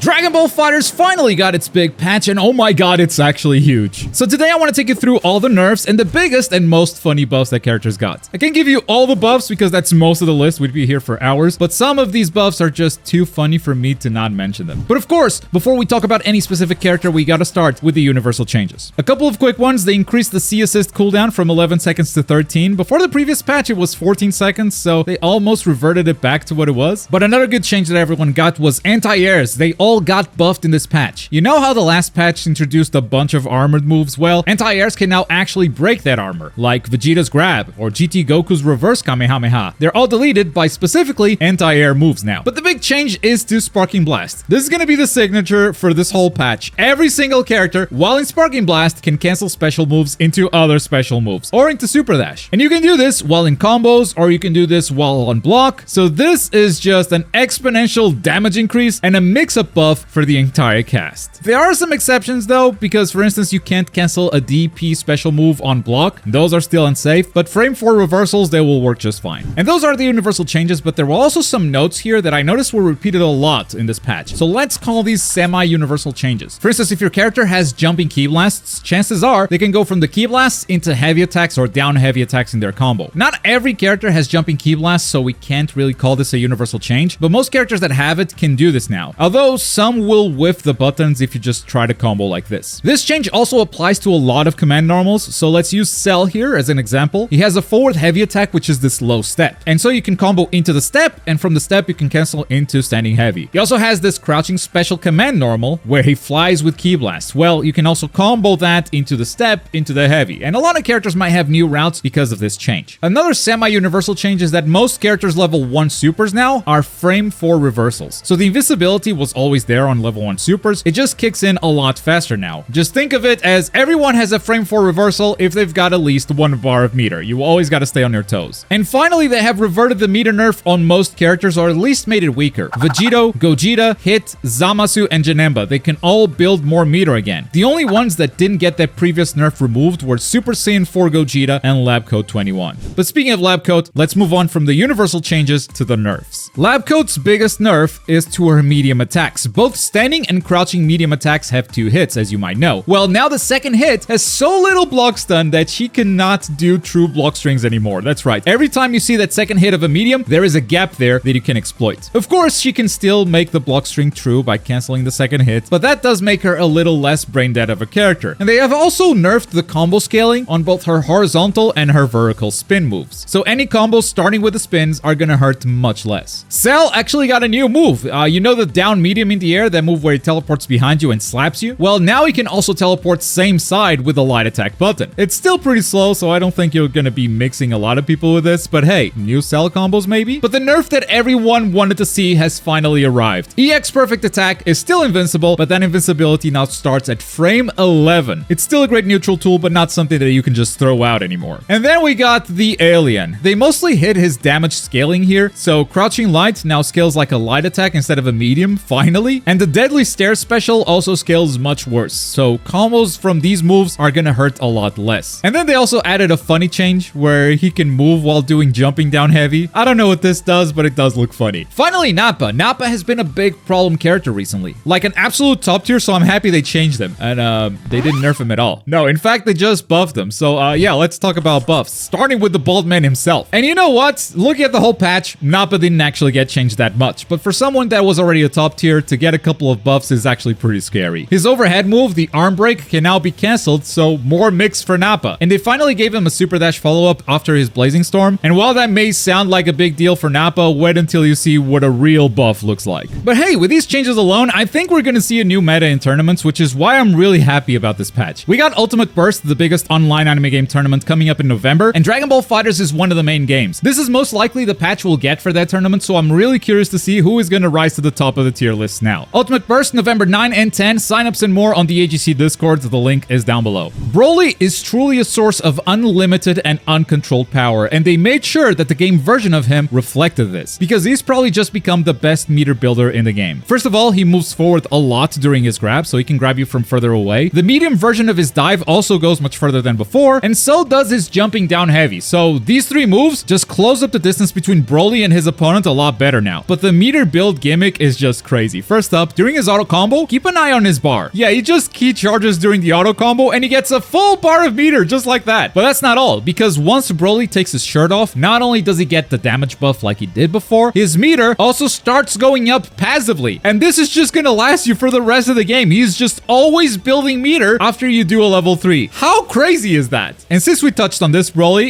Dragon Ball FighterZ finally got its big patch, and oh my god, it's actually huge. So today I want to take you through all the nerfs and the biggest and most funny buffs that characters got. I can't give you all the buffs because that's most of the list, we'd be here for hours, but some of these buffs are just too funny for me to not mention them. But of course, before we talk about any specific character, we gotta start with the universal changes. A couple of quick ones: they increased the C assist cooldown from 11 seconds to 13. Before the previous patch, it was 14 seconds, so they almost reverted it back to what it was. But another good change that everyone got was anti-airs. They all got buffed in this patch. You know how the last patch introduced a bunch of armored moves? Well, anti-airs can now actually break that armor, like Vegeta's grab or GT Goku's reverse Kamehameha. They're all deleted by specifically anti-air moves now. But the big change is to Sparking Blast. This is gonna be the signature for this whole patch. Every single character, while in Sparking Blast, can cancel special moves into other special moves, or into Super Dash. And you can do this while in combos, or you can do this while on block. So this is just an exponential damage increase and a mix-up buff for the entire cast. There are some exceptions though, because for instance, you can't cancel a DP special move on block. Those are still unsafe, but frame 4 reversals, they will work just fine. And those are the universal changes, but there were also some notes here that I noticed were repeated a lot in this patch. So let's call these semi-universal changes. For instance, if your character has jumping ki blasts, chances are they can go from the ki blasts into heavy attacks or down heavy attacks in their combo. Not every character has jumping ki blasts, so we can't really call this a universal change, but most characters that have it can do this now. Although some will whiff the buttons if you just try to combo like this. This change also applies to a lot of command normals, so let's use Cell here as an example. He has a forward heavy attack, which is this low step, and so you can combo into the step, and from the step you can cancel into standing heavy. He also has this crouching special command normal where he flies with ki blast. Well, you can also combo that into the step, into the heavy, and a lot of characters might have new routes because of this change. Another semi-universal change is that most characters level 1 supers now are frame 4 reversals. So the invincibility was always there on level 1 supers, it just kicks in a lot faster now. Just think of it as everyone has a frame 4 reversal if they've got at least 1 bar of meter. You always gotta stay on your toes. And finally, they have reverted the meter nerf on most characters, or at least made it weaker. Vegito, Gogeta, Hit, Zamasu, and Janemba, they can all build more meter again. The only ones that didn't get that previous nerf removed were Super Saiyan 4 Gogeta and Lab Coat 21. But speaking of Lab Coat, let's move on from the universal changes to the nerfs. Lab Coat's biggest nerf is to her medium attacks. Both standing and crouching medium attacks have 2 hits, as you might know. Well, now the second hit has so little block stun that she cannot do true block strings anymore. That's right. Every time you see that second hit of a medium, there is a gap there that you can exploit. Of course, she can still make the block string true by canceling the second hit, but that does make her a little less brain dead of a character. And they have also nerfed the combo scaling on both her horizontal and her vertical spin moves. So any combos starting with the spins are gonna hurt much less. Cell actually got a new move. You know the down medium in the air, that move where he teleports behind you and slaps you? Well, now he can also teleport same side with the light attack button. It's still pretty slow, so I don't think you're gonna be mixing a lot of people with this, but hey, new Cell combos maybe? But the nerf that everyone wanted to see has finally arrived. EX Perfect Attack is still invincible, but that invincibility now starts at frame 11. It's still a great neutral tool, but not something that you can just throw out anymore. And then we got the Alien. They mostly hit his damage scaling here, so Crouching Light now scales like a light attack instead of a medium, finally. And the Deadly Stare special also scales much worse, so combos from these moves are gonna hurt a lot less. And then they also added a funny change where he can move while doing jumping down heavy. I don't know what this does, but it does look funny. Finally, Nappa. Nappa has been a big problem character recently. Like an absolute top tier, so I'm happy they changed him. And they didn't nerf him at all. No, in fact, they just buffed him. So yeah, let's talk about buffs. Starting with the bald man himself. And you know what? Looking at the whole patch, Nappa didn't actually get changed that much. But for someone that was already a top tier, to get a couple of buffs is actually pretty scary. His overhead move, the arm break, can now be cancelled, so more mix for Nappa. And they finally gave him a super dash follow-up after his Blazing Storm. And while that may sound like a big deal for Nappa, wait until you see what a real buff looks like. But hey, with these changes alone, I think we're gonna see a new meta in tournaments, which is why I'm really happy about this patch. We got Ultimate Burst, the biggest online anime game tournament, coming up in November, and Dragon Ball FighterZ is one of the main games. This is most likely the patch we'll get for that tournament, so I'm really curious to see who is gonna rise to the top of the tier list now. Ultimate Burst, November 9 and 10, signups and more on the AGC Discord, the link is down below. Broly is truly a source of unlimited and uncontrolled power, and they made sure that the game version of him reflected this, because he's probably just become the best meter builder in the game. First of all, he moves forward a lot during his grab, so he can grab you from further away. The medium version of his dive also goes much further than before, and so does his jumping down heavy. So these 3 moves just close up the distance between Broly and his opponent a lot better now. But the meter build gimmick is just crazy. First up, during his auto combo, keep an eye on his bar. Yeah, he just key charges during the auto combo and he gets a full bar of meter just like that. But that's not all, because once Broly takes his shirt off, not only does he get the damage buff like he did before, his meter also starts going up passively. And this is just gonna last you for the rest of the game. He's just always building meter after you do a level 3. How crazy is that? And since we touched on this Broly,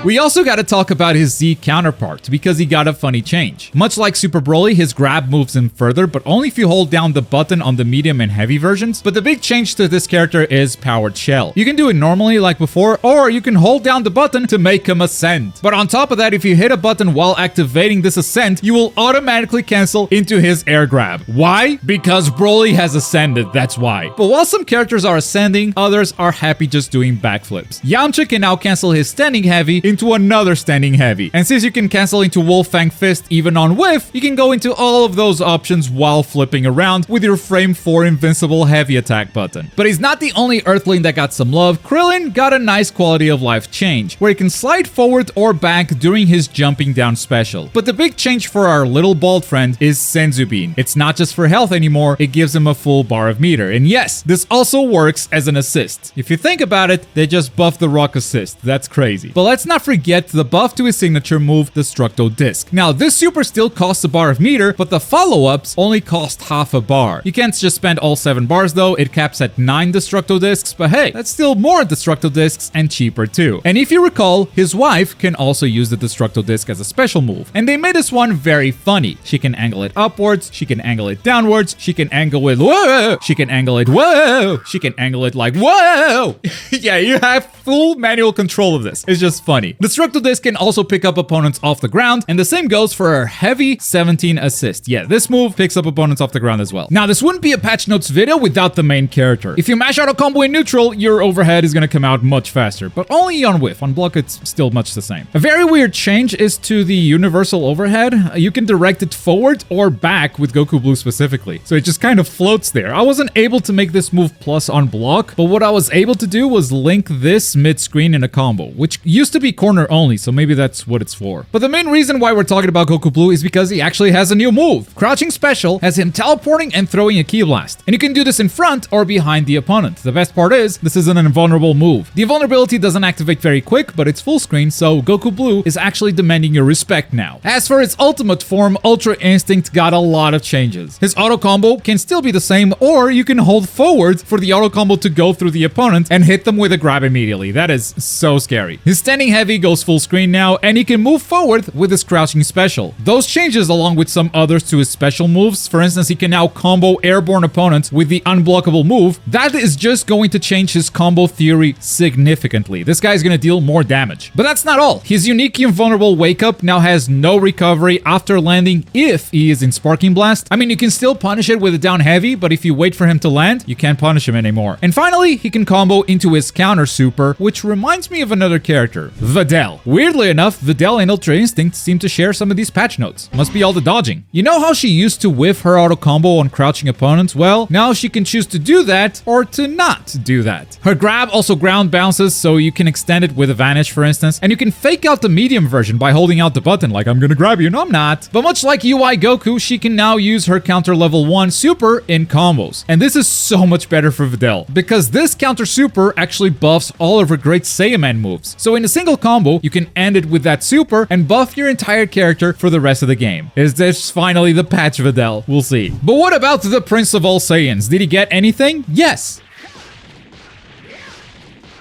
we also gotta talk about his Z counterpart, because he got a funny change. Much like Super Broly, his grab moves him further, but only if you hold down the button on the medium and heavy versions. But the big change to this character is Powered Shell. You can do it normally like before, or you can hold down the button to make him ascend. But on top of that, if you hit a button while activating this ascent, you will automatically cancel into his air grab. Why? Because Broly has ascended, that's why. But while some characters are ascending, others are happy just doing backflips. Yamcha can now cancel his standing heavy into another standing heavy. And since you can cancel into Wolfang Fist even on whiff, you can go into all of those options while flipping around with your frame 4 invincible heavy attack button. But he's not the only Earthling that got some love. Krillin got a nice quality of life change, where he can slide forward or back during his jumping down special. But the big change for our little bald friend is Senzu Bean. It's not just for health anymore, it gives him a full bar of meter. And yes, this also works as an assist. If you think about it, they just buffed the rock assist. That's crazy. But let's not forget the buff to his signature move, Destructo Disc. Now, this super still costs a bar of meter, but the follow-ups only cost half a bar. You can't just spend all 7 bars though, it caps at 9 Destructo Discs, but hey, that's still more Destructo Discs and cheaper too. And if you recall, his wife can also use the Destructo Disc as a special move, and they made this one very funny. She can angle it upwards, she can angle it downwards, she can angle it whoa, she can angle it whoa, she can angle it like whoa. Yeah, you have full manual control of this. It's just funny. Destructo Disc can also pick up opponents off the ground, and the same goes for her heavy 17 assist. Yeah, this move picks up opponents off the ground as well. Now, this wouldn't be a patch notes video without the main character. If you mash auto combo in neutral, your overhead is gonna come out much faster, but only on whiff. On block, it's still much the same. A very weird change is to the universal overhead. You can direct it forward or back with Goku Blue specifically, so it just kind of floats there. I wasn't able to make this move plus on block, but what I was able to do was link this mid-screen in a combo, which used to be corner only, so maybe that's what it's for. But the main reason why we're talking about Goku Blue is because he actually has a new move. Crouching Special has him teleporting and throwing a Ki Blast, and you can do this in front or behind the opponent. The best part is, this is an invulnerable move. The invulnerability doesn't activate very quick, but it's full screen, so Goku Blue is actually demanding your respect now. As for its ultimate form, Ultra Instinct got a lot of changes. His auto combo can still be the same, or you can hold forward for the auto combo to go through the opponent and hit them with a grab immediately. That is so scary. His standing heavy goes full screen now, and he can move forward with his crouching special. Those changes, along with some others to his special moves, for instance, he can now combo airborne opponents with the unblockable move. That is just going to change his combo theory significantly. This guy's gonna deal more damage. But that's not all. His unique invulnerable wake up now has no recovery after landing if he is in Sparking Blast. I mean, you can still punish it with a down heavy, but if you wait for him to land, you can't punish him anymore. And finally, he can combo into his counter super, which reminds me of another character, Videl. Weirdly enough, Videl and Ultra Instinct seem to share some of these patch notes. Must be all the dodging. You know how she used to whiff her auto combo on crouching opponents? Well, now she can choose to do that or to not do that. Her grab also ground bounces, so you can extend it with a vanish, for instance, and you can fake out the medium version by holding out the button like, I'm gonna grab you. No, I'm not. But much like UI Goku, she can now use her counter level 1 super in combos. And this is so much better for Videl, because this counter super actually buffs all of her great Saiyaman moves. So in a single combo, you can end it with that super and buff your entire character for the rest of the game. Is this finally the patch Videl? We'll see. But what about the Prince of All Saiyans? Did he get anything? Yes.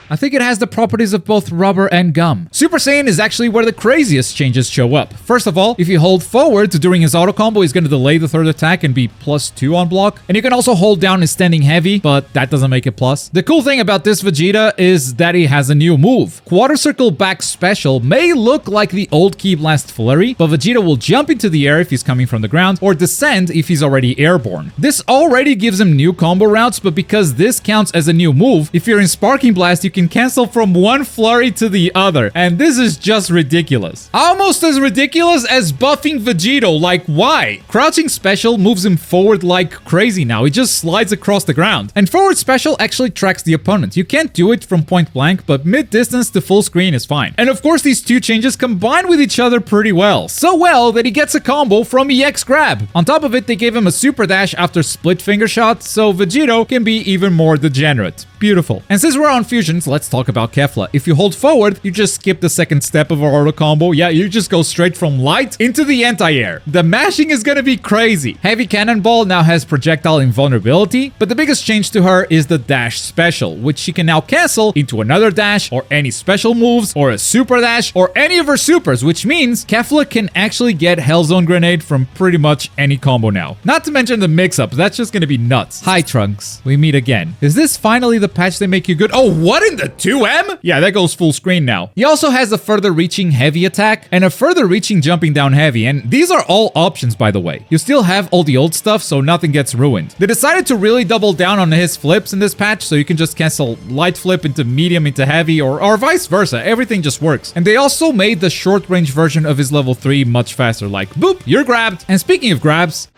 I think it has the properties of both rubber and gum. Super Saiyan is actually where the craziest changes show up. First of all, if you hold forward during his auto combo, he's going to delay the third attack and be +2 on block. And you can also hold down his standing heavy, but that doesn't make it plus. The cool thing about this Vegeta is that he has a new move. Quarter Circle Back Special may look like the old Ki Blast Flurry, but Vegeta will jump into the air if he's coming from the ground, or descend if he's already airborne. This already gives him new combo routes, but because this counts as a new move, if you're in Sparking Blast, you can cancel from one flurry to the other. And this is just ridiculous. Almost as ridiculous as buffing Vegito. Like, why? Crouching special moves him forward like crazy now. He just slides across the ground. And forward special actually tracks the opponent. You can't do it from point blank, but mid-distance to full screen is fine. And of course, these two changes combine with each other pretty well. So well that he gets a combo from EX Grab. On top of it, they gave him a super dash after split finger shot, so Vegito can be even more degenerate. Beautiful. And since we're on fusions, let's talk about Kefla. If you hold forward, you just skip the second step of our auto combo. Yeah, you just go straight from light into the anti-air. The mashing is gonna be crazy. Heavy Cannonball now has projectile invulnerability, but the biggest change to her is the dash special, which she can now cancel into another dash or any special moves or a super dash or any of her supers, which means Kefla can actually get Hellzone Grenade from pretty much any combo now. Not to mention the mix-up, that's just gonna be nuts. Hi Trunks, we meet again. Is this finally the patch they make you good? Oh, what in the 2M? Yeah, that goes full screen now. He also has a further reaching heavy attack and a further reaching jumping down heavy, and these are all options, by the way. You still have all the old stuff, so nothing gets ruined. They decided to really double down on his flips in this patch, so you can just cancel light flip into medium into heavy, or vice versa. Everything just works. And they also made the short range version of his level 3 much faster, like boop, you're grabbed. And speaking of grabs,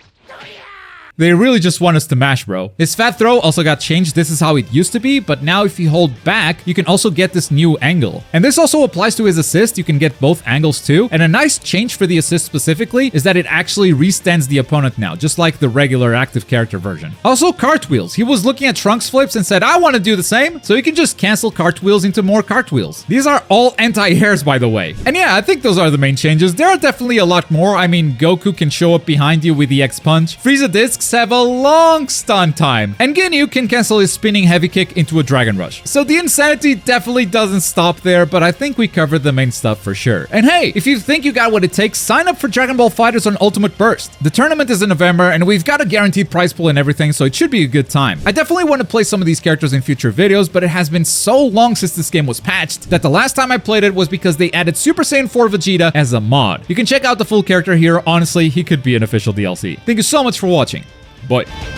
they really just want us to mash, bro. His fat throw also got changed. This is how it used to be, but now if you hold back, you can also get this new angle. And this also applies to his assist. You can get both angles too. And a nice change for the assist specifically is that it actually restands the opponent now, just like the regular active character version. Also, cartwheels. He was looking at Trunks flips and said, I want to do the same. So you can just cancel cartwheels into more cartwheels. These are all anti-airs, by the way. And yeah, I think those are the main changes. There are definitely a lot more. I mean, Goku can show up behind you with the X Punch. Frieza discs have a long stun time, and Ginyu can cancel his spinning heavy kick into a Dragon Rush. So the insanity definitely doesn't stop there, but I think we covered the main stuff for sure. And hey, if you think you got what it takes, sign up for Dragon Ball FighterZ on Ultimate Burst. The tournament is in November, and we've got a guaranteed prize pool and everything, so it should be a good time. I definitely want to play some of these characters in future videos, but it has been so long since this game was patched that the last time I played it was because they added Super Saiyan 4 Vegeta as a mod. You can check out the full character here. Honestly, he could be an official DLC. Thank you so much for watching. Bye.